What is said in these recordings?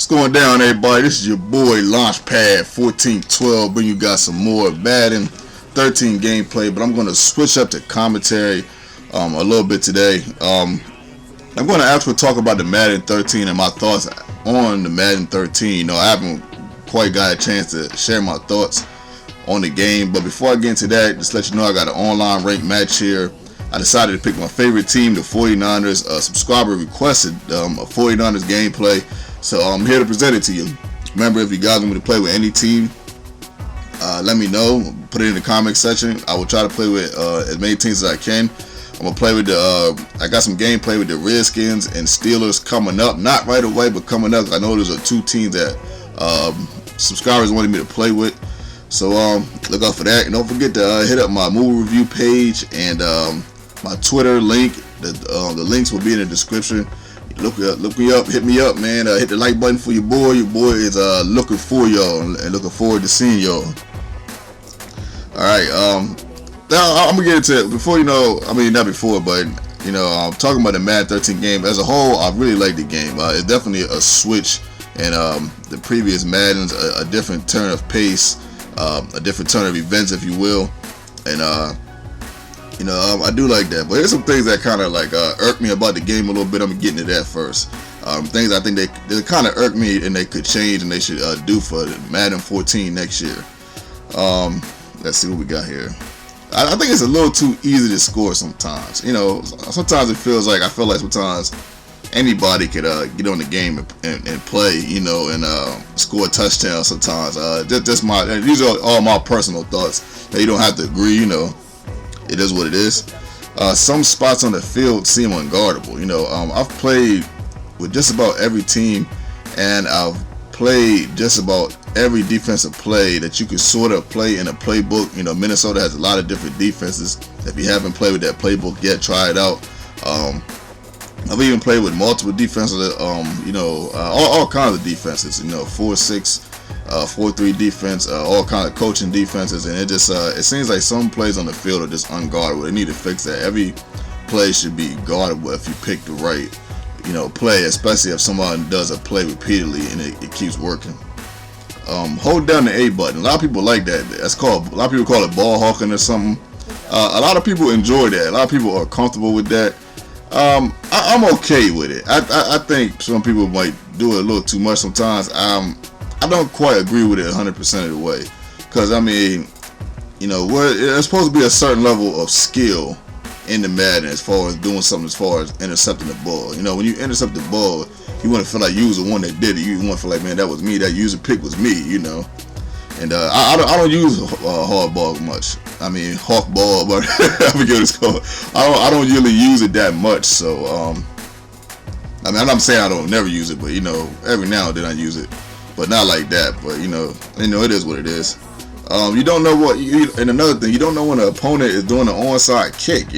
What's going down, everybody? This is your boy Launchpad 1412. Bring you guys some more Madden 13 gameplay, but I'm going to switch up to commentary a little bit today. I'm going to actually talk about the Madden 13 and my thoughts on the Madden 13. You know, I haven't quite got a chance to share my thoughts on the game, but before I get into that, just let you know I got an online ranked match here. I decided to pick my favorite team, the 49ers. A subscriber requested a 49ers gameplay, so I'm here to present it to you. Remember, if you guys want me to play with any team, let me know. Put it in the comment section. I will try to play with as many teams as I can. I'm gonna play with the. I got some gameplay with the Redskins and Steelers coming up. Not right away, but coming up. I know there's two teams that subscribers wanted me to play with. So look out for that, and don't forget to hit up my movie review page and my Twitter link. The links will be in the description. Look me up, hit me up, man. Hit the like button for your boy. Your boy is looking for y'all and looking forward to seeing y'all. All right, now I'm gonna get into it. Before not before, but I'm talking about the Madden 13 game as a whole. I really like the game. It's definitely a switch, and the previous Maddens, a different turn of pace, a different turn of events, if you will, and I do like that. But there's some things that kind of irk me about the game a little bit. I'm getting to that first. Things I think they kind of irk me and they could change and they should do for Madden 14 next year. Let's see what we got here. I think it's a little too easy to score sometimes. Sometimes I feel like sometimes anybody could get on the game and play, and score a touchdown sometimes. These are all my personal thoughts. You don't have to agree, It is what it is. Some spots on the field seem unguardable. I've played with just about every team, and I've played just about every defensive play that you could sort of play in a playbook. Minnesota has a lot of different defenses. If you haven't played with that playbook yet, try it out. I've even played with multiple defenses, all kinds of defenses, 4-6, 4-3 defense, all kinds of coaching defenses, and it seems like some plays on the field are just unguardable. They need to fix that. Every play should be guardable if you pick the right, play, especially if someone does a play repeatedly and it keeps working. Hold down the A button. A lot of people like that. A lot of people call it ball hawking or something. A lot of people enjoy that. A lot of people are comfortable with that. I'm okay with it. I think some people might do it a little too much sometimes. I don't quite agree with it 100% of the way, because there's supposed to be a certain level of skill in the Madden as far as doing something as far as intercepting the ball. When you intercept the ball, you want to feel like you was the one that did it. You want to feel like, man, that was me. That user pick was me. And I don't use hard ball much. Hawk ball, but I forget what it's called. I don't really use it that much. So I'm not saying I don't never use it, but every now and then I use it, but not like that. But it is what it is. You don't know what. And another thing, you don't know when an opponent is doing an onside kick.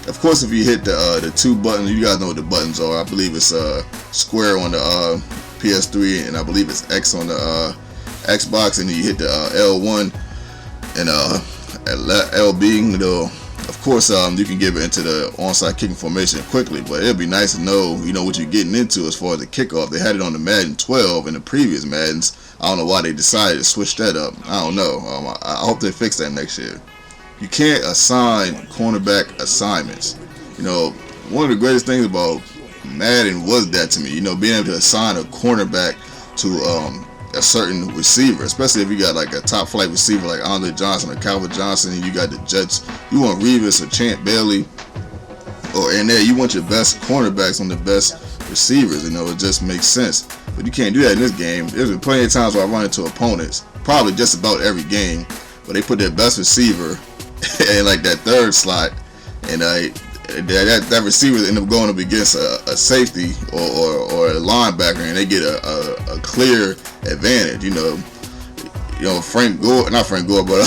Of course, if you hit the two buttons, you guys know what the buttons are. I believe it's square on the PS3, and I believe it's X on the Xbox, and then you hit the L1 and LB. Of course, you can give it into the onside kicking formation quickly, but it'd be nice to know, what you're getting into as far as the kickoff. They had it on the Madden 12 and the previous Maddens. I don't know why they decided to switch that up. I don't know. I hope they fix that next year. You can't assign cornerback assignments. One of the greatest things about Madden was that to me. Being able to assign a cornerback to a certain receiver, especially if you got like a top flight receiver like Andre Johnson or Calvin Johnson, and you got the Jets. You want Revis or Champ Bailey, or in there you want your best cornerbacks on the best receivers. It just makes sense. But you can't do that in this game. There's been plenty of times where I run into opponents, probably just about every game, where they put their best receiver in like that third slot, and that receiver end up going up against a safety or a linebacker, and they get a clear advantage. Frank Gore, not Frank Gore, but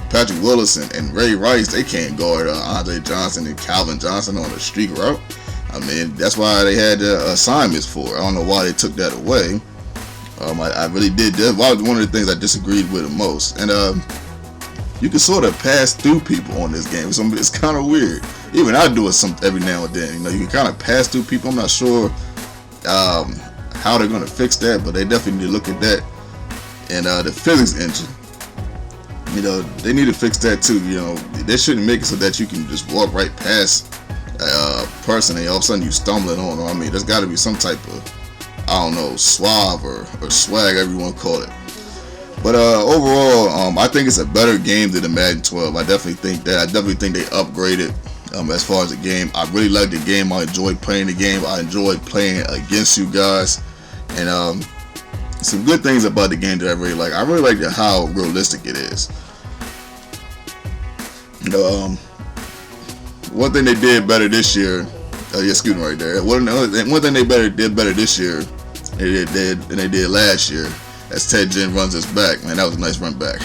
Patrick Willis and Ray Rice, they can't guard Andre Johnson and Calvin Johnson on a streak route. That's why they had the assignments for. I don't know why they took that away. I really did. That was one of the things I disagreed with the most. And you can sort of pass through people on this game. So it's kind of weird. Even I do it every now and then. You can kind of pass through people. I'm not sure how they're gonna fix that, but they definitely need to look at that. And the physics engine, you know, they need to fix that too. You know, they shouldn't make it so that you can just walk right past a person and all of a sudden you stumbling on them. I mean, there's got to be some type of, I don't know, suave or swag, however you want to call it. But overall, I think it's a better game than the Madden 12. I definitely think that. I definitely think they upgraded as far as the game. I really like the game. I enjoyed playing the game. I enjoyed playing against you guys. And some good things about the game that I really like. I really like how realistic it is. You know, one thing they did better this year. Yeah, excuse me, right there. One thing they did better this year than they did last year. As Ted Ginn runs us back, man, that was a nice run back.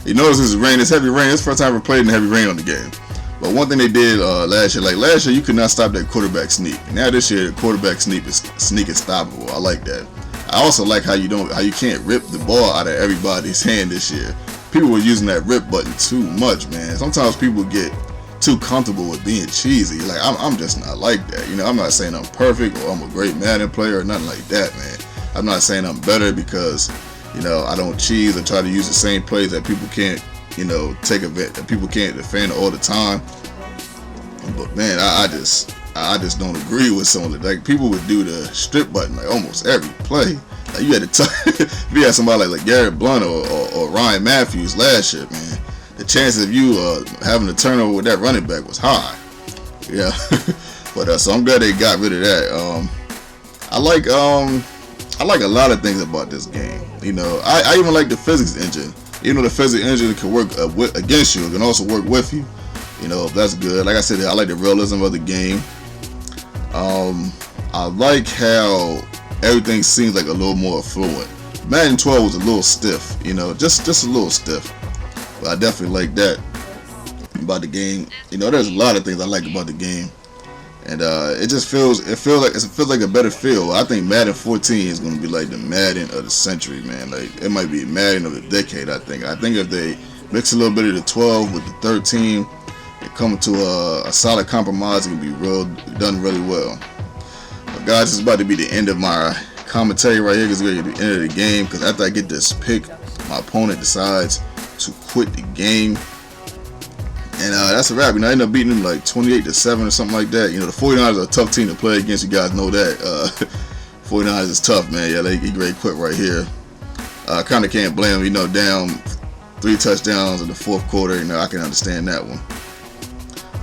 You notice it's rain, it's heavy rain. It's the first time I ever played in heavy rain on the game. But one thing they did last year, you could not stop that quarterback sneak. Now this year, the quarterback sneak is stoppable. I like that. I also like how you can't rip the ball out of everybody's hand this year. People were using that rip button too much, man. Sometimes people get too comfortable with being cheesy. Like I'm just not like that. You know, I'm not saying I'm perfect or I'm a great Madden player or nothing like that, man. I'm not saying I'm better because, you know, I don't cheese or try to use the same plays that people can't, you know, that people can't defend all the time. But man, I just don't agree with some of it. Like people would do the strip button like almost every play. Like you had to if you had somebody like Garrett Blunt or Ryan Matthews last year, man, the chances of you having a turnover with that running back was high. Yeah, but so I'm glad they got rid of that. I like a lot of things about this game. You know, I even like the physics engine. You know, the physics engine can work against you. It can also work with you. You know, that's good. Like I said, I like the realism of the game. I like how everything seems like a little more fluent. Madden 12 was a little stiff. You know, just a little stiff. But I definitely like that about the game. You know, there's a lot of things I like about the game. And it feels like a better feel. I think Madden 14 is going to be like the Madden of the century, man. Like it might be Madden of the decade. I think if they mix a little bit of the 12 with the 13 and come to a solid compromise, it can be done really well. But guys, it's about to be the end of my commentary right here. Because it's going to be the end of the game. Because after I get this pick, my opponent decides to quit the game. And that's a wrap. You know, I ended up beating them like 28-7 or something like that. You know, the 49ers are a tough team to play against. You guys know that. 49ers is tough, man. Yeah, he great quit right here. I kind of can't blame him. You know, down 3 touchdowns in the fourth quarter. You know, I can understand that one.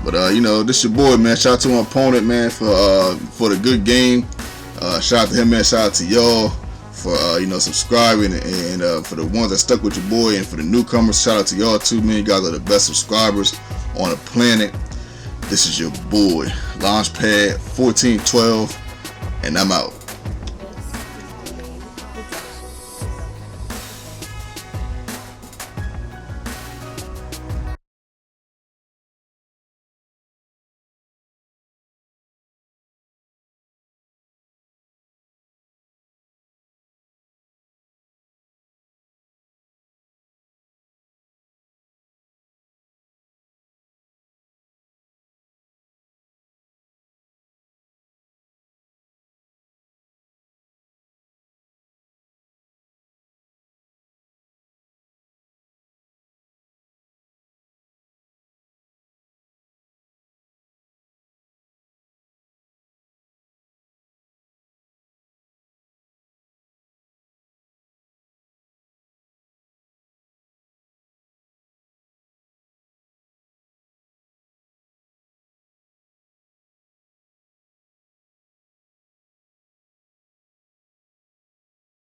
But you know, this your boy, man. Shout out to my opponent, man, for the good game. Shout out to him, man. Shout out to y'all for you know, subscribing, and for the ones that stuck with your boy, and for the newcomers, shout out to y'all too, man. You guys are the best subscribers on the planet. This is your boy Launchpad 1412, and I'm out.